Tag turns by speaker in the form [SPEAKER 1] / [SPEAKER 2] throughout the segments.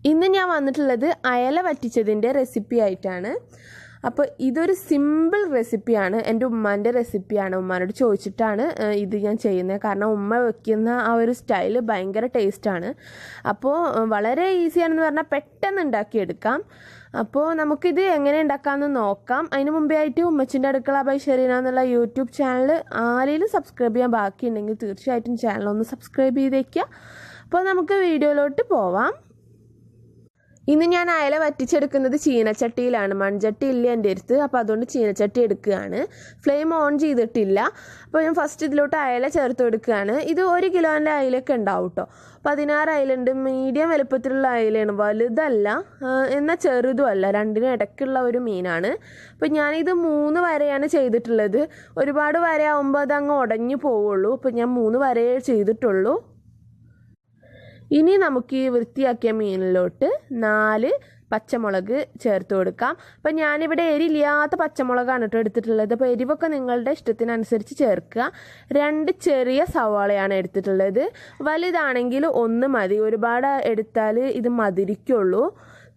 [SPEAKER 1] ഇന്ന് ഞാൻ വന്നിട്ടുള്ളത് അയല വറ്റിച്ചതിൻ്റെ റെസിപ്പി ആയിട്ടാണ്. അപ്പോൾ ഇതൊരു സിമ്പിൾ റെസിപ്പിയാണ്. എൻ്റെ ഉമ്മാൻ്റെ റെസിപ്പിയാണ്. ഉമ്മാനോട് ചോദിച്ചിട്ടാണ് ഇത് ഞാൻ ചെയ്യുന്നത്. കാരണം ഉമ്മ വെക്കുന്ന ആ ഒരു സ്റ്റൈല് ഭയങ്കര ടേസ്റ്റാണ്. അപ്പോൾ വളരെ ഈസിയാണെന്ന് പറഞ്ഞാൽ പെട്ടെന്ന് ഉണ്ടാക്കിയെടുക്കാം. അപ്പോൾ നമുക്കിത് എങ്ങനെ ഉണ്ടാക്കാമെന്ന് നോക്കാം. അതിന് മുമ്പേ ആയിട്ട് ഉമ്മച്ചിൻ്റെ അടുക്കള ബൈ ഷെറീന എന്നുള്ള യൂട്യൂബ് ചാനൽ ആരെങ്കിലും സബ്സ്ക്രൈബ് ചെയ്യാൻ ബാക്കിയുണ്ടെങ്കിൽ തീർച്ചയായിട്ടും ചാനലൊന്ന് സബ്സ്ക്രൈബ് ചെയ്തേക്കുക. അപ്പോൾ നമുക്ക് വീഡിയോയിലോട്ട് പോവാം. ഇന്ന് ഞാൻ അയല വറ്റിച്ചെടുക്കുന്നത് ചീനച്ചട്ടിയിലാണ്. മൺചട്ടി ഇല്ല എൻ്റെ അടുത്ത്. അപ്പോൾ അതുകൊണ്ട് ചീനച്ചട്ടി എടുക്കുകയാണ്. ഫ്ലെയിം ഓൺ ചെയ്തിട്ടില്ല. അപ്പോൾ ഞാൻ ഫസ്റ്റ് ഇതിലോട്ട് അയല ചേർത്ത് കൊടുക്കുകയാണ്. ഇത് 1 കിലോൻ്റെ അയലൊക്കെ ഉണ്ടാവും കേട്ടോ. 16 അയലുണ്ട്. മീഡിയം വലുപ്പത്തിലുള്ള അയലയാണ്, വലുതല്ല എന്നാൽ ചെറുതുമല്ല, രണ്ടിനും ഇടയ്ക്കുള്ള ഒരു മീനാണ്. അപ്പോൾ ഞാനിത് 3 വരെയാണ് ചെയ്തിട്ടുള്ളത്. ഒരുപാട് വരയാകുമ്പോൾ അതങ്ങ് ഉടഞ്ഞു പോവുള്ളൂ. അപ്പോൾ ഞാൻ 3 വരയേ ചെയ്തിട്ടുള്ളൂ. ഇനി നമുക്ക് ഈ വൃത്തിയാക്കിയ മീനിലോട്ട് 4 പച്ചമുളക് ചേർത്ത് കൊടുക്കാം. അപ്പം ഞാനിവിടെ എരിയില്ലാത്ത പച്ചമുളകാണ് കേട്ടോ എടുത്തിട്ടുള്ളത്. അപ്പോൾ എരിവൊക്കെ നിങ്ങളുടെ ഇഷ്ടത്തിനനുസരിച്ച് ചേർക്കുക. 2 ചെറിയ സവാളയാണ് എടുത്തിട്ടുള്ളത്. വലുതാണെങ്കിൽ 1 മതി, ഒരുപാട് എടുത്താൽ ഇത് മധുരിക്കുള്ളൂ.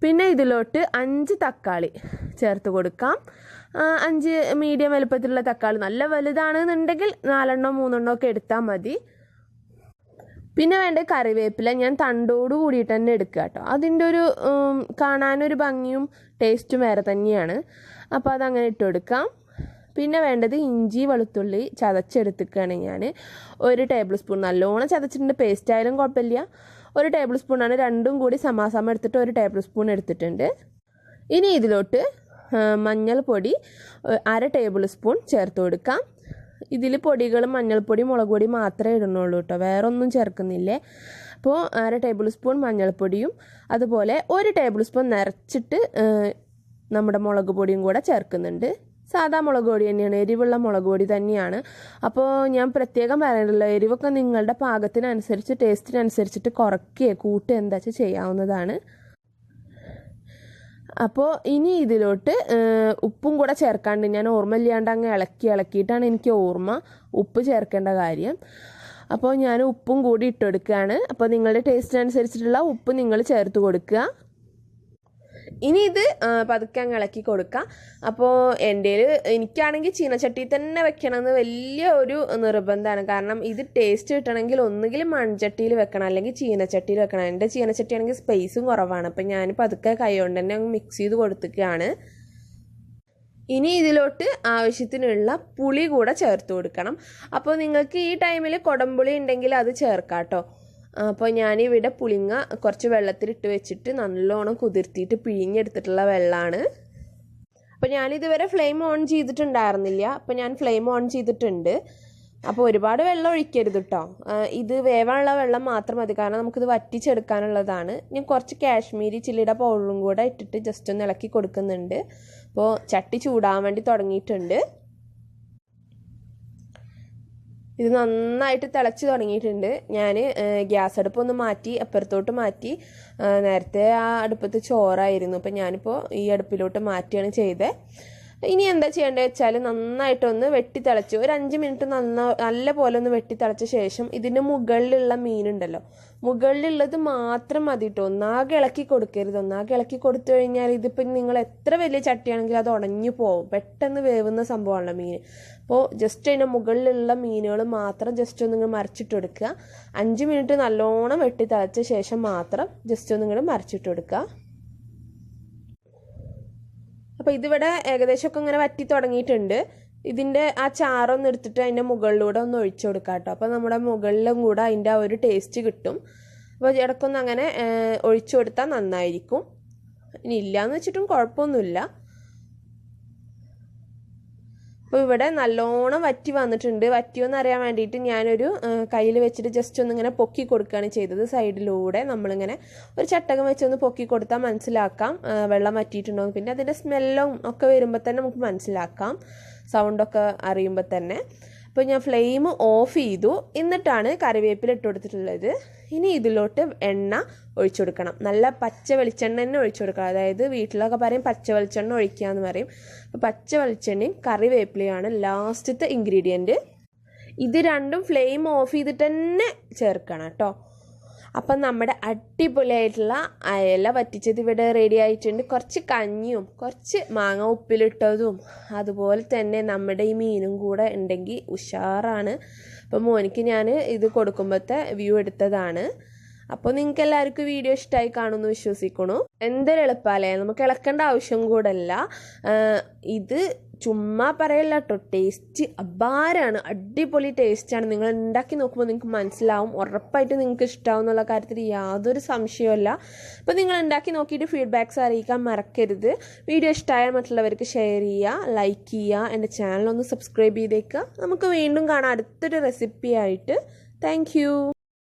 [SPEAKER 1] പിന്നെ ഇതിലോട്ട് 5 തക്കാളി ചേർത്ത് കൊടുക്കാം. 5 മീഡിയം വലുപ്പത്തിലുള്ള തക്കാളി. നല്ല വലുതാണെന്നുണ്ടെങ്കിൽ 4 3 ഒക്കെ എടുത്താൽ മതി. പിന്നെ വേണ്ട കറിവേപ്പില ഞാൻ തണ്ടോട് കൂടിയിട്ട് തന്നെ എടുക്കുക കേട്ടോ. അതിൻ്റെ ഒരു കാണാനൊരു ഭംഗിയും ടേസ്റ്റും വേറെ തന്നെയാണ്. അപ്പോൾ അതങ്ങനെ ഇട്ട് കൊടുക്കാം. പിന്നെ വേണ്ടത് ഇഞ്ചി വെളുത്തുള്ളി ചതച്ചെടുത്തിക്കുകയാണ് ഞാൻ. 1 ടേബിൾ സ്പൂൺ, നല്ലോണം ചതച്ചിട്ടുണ്ട്, പേസ്റ്റ് ആയാലും കുഴപ്പമില്ല. 1 ടേബിൾ സ്പൂണാണ്. രണ്ടും കൂടി സമാസമം എടുത്തിട്ട് 1 ടേബിൾ സ്പൂൺ എടുത്തിട്ടുണ്ട്. ഇനി ഇതിലോട്ട് മഞ്ഞൾപ്പൊടി 1/2 ടേബിൾ സ്പൂൺ ചേർത്ത് കൊടുക്കാം. ഇതിൽ പൊടികൾ മഞ്ഞൾപ്പൊടി മുളക് പൊടി മാത്രമേ ഇടുന്നുള്ളൂ കേട്ടോ, വേറെ ഒന്നും ചേർക്കുന്നില്ലേ. അപ്പോൾ 1/2 ടേബിൾ സ്പൂൺ മഞ്ഞൾപ്പൊടിയും അതുപോലെ 1 ടേബിൾ സ്പൂൺ നിറച്ചിട്ട് നമ്മുടെ മുളക് പൊടിയും കൂടെ ചേർക്കുന്നുണ്ട്. സാധാ മുളക് പൊടി തന്നെയാണ്, എരിവുള്ള മുളക് പൊടി തന്നെയാണ്. അപ്പോൾ ഞാൻ പ്രത്യേകം പറയാനുള്ള എരിവൊക്കെ നിങ്ങളുടെ പാകത്തിനനുസരിച്ച് ടേസ്റ്റിനനുസരിച്ചിട്ട് കുറയ്ക്കുകയോ കൂട്ടുകയോ എന്താ വെച്ചാൽ ചെയ്യാവുന്നതാണ്. അപ്പോൾ ഇനി ഇതിലോട്ട് ഉപ്പും കൂടെ ചേർക്കാണ്ട്, ഞാൻ ഓർമ്മയില്ലാണ്ട് അങ്ങ് ഇളക്കിയിട്ടാണ് എനിക്ക് ഓർമ്മ ഉപ്പ് ചേർക്കേണ്ട കാര്യം. അപ്പോൾ ഞാൻ ഉപ്പും കൂടി ഇട്ടെടുക്കുകയാണ്. അപ്പോൾ നിങ്ങളുടെ ടേസ്റ്റിനനുസരിച്ചിട്ടുള്ള ഉപ്പ് നിങ്ങൾ ചേർത്ത് കൊടുക്കുക. ഇനി ഇത് പതുക്കെ അങ്ങ് ഇളക്കി കൊടുക്കുക. അപ്പോൾ എനിക്കാണെങ്കിൽ ചീനച്ചട്ടിയിൽ തന്നെ വെക്കണമെന്ന് വലിയ ഒരു നിർബന്ധമാണ്. കാരണം ഇത് ടേസ്റ്റ് കിട്ടണമെങ്കിൽ ഒന്നുകിൽ മൺചട്ടിയിൽ വെക്കണം അല്ലെങ്കിൽ ചീനച്ചട്ടിയിൽ വെക്കണം. എൻ്റെ ചീനച്ചട്ടിയാണെങ്കിൽ സ്പേസും കുറവാണ്. അപ്പം ഞാൻ പതുക്കെ കൈ കൊണ്ട് തന്നെ അങ്ങ് മിക്സ് ചെയ്ത് കൊടുത്തിട്ടാണ്. ഇനി ഇതിലോട്ട് ആവശ്യത്തിനുള്ള പുളി കൂടെ ചേർത്ത് കൊടുക്കണം. അപ്പോൾ നിങ്ങൾക്ക് ഈ ടൈമിൽ കുടംപുളി ഉണ്ടെങ്കിൽ അത് ചേർക്കാം കേട്ടോ. അപ്പോൾ ഞാനിവിടെ പുളിങ്ങ കുറച്ച് വെള്ളത്തിലിട്ട് വെച്ചിട്ട് നല്ലോണം കുതിർത്തിയിട്ട് പിഴിഞ്ഞെടുത്തിട്ടുള്ള വെള്ളമാണ്. അപ്പോൾ ഞാനിതുവരെ ഫ്ലെയിം ഓൺ ചെയ്തിട്ടുണ്ടായിരുന്നില്ല. അപ്പോൾ ഞാൻ ഫ്ലെയിം ഓൺ ചെയ്തിട്ടുണ്ട്. അപ്പോൾ ഒരുപാട് വെള്ളം ഒഴിക്കരുത് കേട്ടോ. ഇത് വേവാനുള്ള വെള്ളം മാത്രം മതി, കാരണം നമുക്കിത് വറ്റിച്ചെടുക്കാനുള്ളതാണ്. ഞാൻ കുറച്ച് കാശ്മീരി ചില്ലിയുടെ പൗഡറും കൂടെ ഇട്ടിട്ട് ജസ്റ്റ് ഒന്ന് ഇളക്കി കൊടുക്കുന്നുണ്ട്. അപ്പോൾ ചട്ടി ചൂടാൻ വേണ്ടി തുടങ്ങിയിട്ടുണ്ട്. ഇത് നന്നായിട്ട് തിളച്ച് തുടങ്ങിയിട്ടുണ്ട്. ഞാൻ ഗ്യാസ് അടുപ്പൊന്ന് മാറ്റി അപ്പുറത്തോട്ട് മാറ്റി. നേരത്തെ ആ അടുപ്പത്ത് ചോറായിരുന്നു. അപ്പം ഞാനിപ്പോൾ ഈ അടുപ്പിലോട്ട് മാറ്റുകയാണ് ചെയ്തത്. ഇനി എന്താ ചെയ്യേണ്ടത് വെച്ചാൽ നന്നായിട്ടൊന്ന് വെട്ടിത്തിളച്ച് ഒരു 5 മിനിറ്റ് നല്ല പോലെ ഒന്ന് വെട്ടിത്തിളച്ച ശേഷം ഇതിൻ്റെ മുകളിലുള്ള മീനുണ്ടല്ലോ, മുകളിലുള്ളത് മാത്രം മതി കേട്ടോ. ഒന്നാകെ ഇളക്കി കൊടുക്കരുത്. ഒന്നാകെ ഇളക്കി കൊടുത്തു കഴിഞ്ഞാൽ ഇതിപ്പോൾ നിങ്ങൾ എത്ര വലിയ ചട്ടിയാണെങ്കിലും അത് ഉടഞ്ഞു പോകും. പെട്ടെന്ന് വേവുന്ന സംഭവമാണല്ലോ മീൻ. അപ്പോൾ ജസ്റ്റ് അതിൻ്റെ മുകളിലുള്ള മീനുകൾ മാത്രം ജസ്റ്റ് ഒന്നിങ്ങ് മറിച്ചിട്ട് കൊടുക്കുക. 5 മിനിറ്റ് നല്ലോണം വെട്ടിത്തിളച്ച ശേഷം മാത്രം ജസ്റ്റ് ഒന്നിങ്ങോട്ട് മറിച്ചിട്ട് കൊടുക്കുക. അപ്പോൾ ഇതിവിടെ ഏകദേശമൊക്കെ ഇങ്ങനെ വറ്റി തുടങ്ങിയിട്ടുണ്ട്. ഇതിൻ്റെ ആ ചാറൊന്ന് എടുത്തിട്ട് അതിൻ്റെ മുകളിലൂടെ ഒന്ന് ഒഴിച്ചു കൊടുക്കാം കേട്ടോ. അപ്പോൾ നമ്മുടെ മുകളിലും കൂടെ അതിൻ്റെ ആ ഒരു ടേസ്റ്റ് കിട്ടും. അപ്പോൾ ഇടയ്ക്കൊന്ന് അങ്ങനെ ഒഴിച്ചു കൊടുത്താൽ നന്നായിരിക്കും. ഇനി ഇല്ലയെന്ന് വെച്ചിട്ടും കുഴപ്പമൊന്നുമില്ല. അപ്പോൾ ഇവിടെ നല്ലോണം വറ്റി വന്നിട്ടുണ്ട്. വറ്റിയോന്ന് അറിയാൻ വേണ്ടിയിട്ട് ഞാനൊരു കയ്യിൽ വെച്ചിട്ട് ജസ്റ്റ് ഒന്നിങ്ങനെ പൊക്കി കൊടുക്കുകയാണ് ചെയ്തത്. സൈഡിലൂടെ നമ്മളിങ്ങനെ ഒരു ചട്ടകം വെച്ചൊന്ന് പൊക്കി കൊടുത്താൽ മനസ്സിലാക്കാം വെള്ളം വറ്റിയിട്ടുണ്ടോ. പിന്നെ അതിൻ്റെ സ്മെല്ലും ഒക്കെ വരുമ്പോൾ തന്നെ നമുക്ക് മനസ്സിലാക്കാം, സൗണ്ടൊക്കെ അറിയുമ്പോൾ തന്നെ. അപ്പോൾ ഞാൻ ഫ്ലെയിം ഓഫ് ചെയ്തു. എന്നിട്ടാണ് കറിവേപ്പില ഇട്ട് കൊടുത്തിട്ടുള്ളത്. ഇനി ഇതിലോട്ട് എണ്ണ ഒഴിച്ചു കൊടുക്കണം. നല്ല പച്ച വെളിച്ചെണ്ണ തന്നെ ഒഴിച്ചു കൊടുക്കണം. അതായത് വീട്ടിലൊക്കെ പറയും പച്ച വെളിച്ചെണ്ണ ഒഴിക്കുക എന്ന് പറയും. അപ്പോൾ പച്ച വെളിച്ചെണ്ണയും കറിവേപ്പിലയാണ് ലാസ്റ്റത്തെ ഇൻഗ്രീഡിയൻറ്റ്. ഇത് രണ്ടും ഫ്ലെയിം ഓഫ് ചെയ്തിട്ട് തന്നെ ചേർക്കണം കേട്ടോ. അപ്പം നമ്മുടെ അടിപൊളിയായിട്ടുള്ള അയല വറ്റിച്ചത് ഇവിടെ റെഡി ആയിട്ടുണ്ട്. കുറച്ച് കഞ്ഞിയും കുറച്ച് മാങ്ങ ഉപ്പിലിട്ടതും അതുപോലെ തന്നെ നമ്മുടെ ഈ മീനും കൂടെ ഉണ്ടെങ്കിൽ ഉഷാറാണ്. അപ്പോൾ മോനിക്ക് ഞാൻ ഇത് കൊടുക്കുമ്പോഴത്തെ വ്യൂ എടുത്തതാണ്. അപ്പോൾ നിങ്ങൾക്ക് എല്ലാവർക്കും വീഡിയോ ഇഷ്ടമായി കാണുമെന്ന് വിശ്വസിക്കണു. എന്തൊരു എളുപ്പമല്ലേ, നമുക്ക് ഇളക്കേണ്ട ആവശ്യം കൂടല്ല. ഇത് ചുമ്മാ പറയല്ല കേട്ടോ, ടേസ്റ്റ് അപാരമാണ്, അടിപൊളി ടേസ്റ്റാണ്. നിങ്ങൾ ഉണ്ടാക്കി നോക്കുമ്പോൾ നിങ്ങൾക്ക് മനസ്സിലാവും, ഉറപ്പായിട്ട് നിങ്ങൾക്ക് ഇഷ്ടമാവും എന്നുള്ള കാര്യത്തിൽ യാതൊരു സംശയവുമില്ല. അപ്പോൾ നിങ്ങൾ ഉണ്ടാക്കി നോക്കിയിട്ട് ഫീഡ്ബാക്ക്സ് അറിയിക്കാൻ മറക്കരുത്. വീഡിയോ ഇഷ്ടമായാൽ മറ്റുള്ളവർക്ക് ഷെയർ ചെയ്യുക, ലൈക്ക് ചെയ്യുക, എൻ്റെ ചാനലൊന്ന് സബ്സ്ക്രൈബ് ചെയ്തേക്കുക. നമുക്ക് വീണ്ടും കാണാം അടുത്തൊരു റെസിപ്പി ആയിട്ട്. താങ്ക്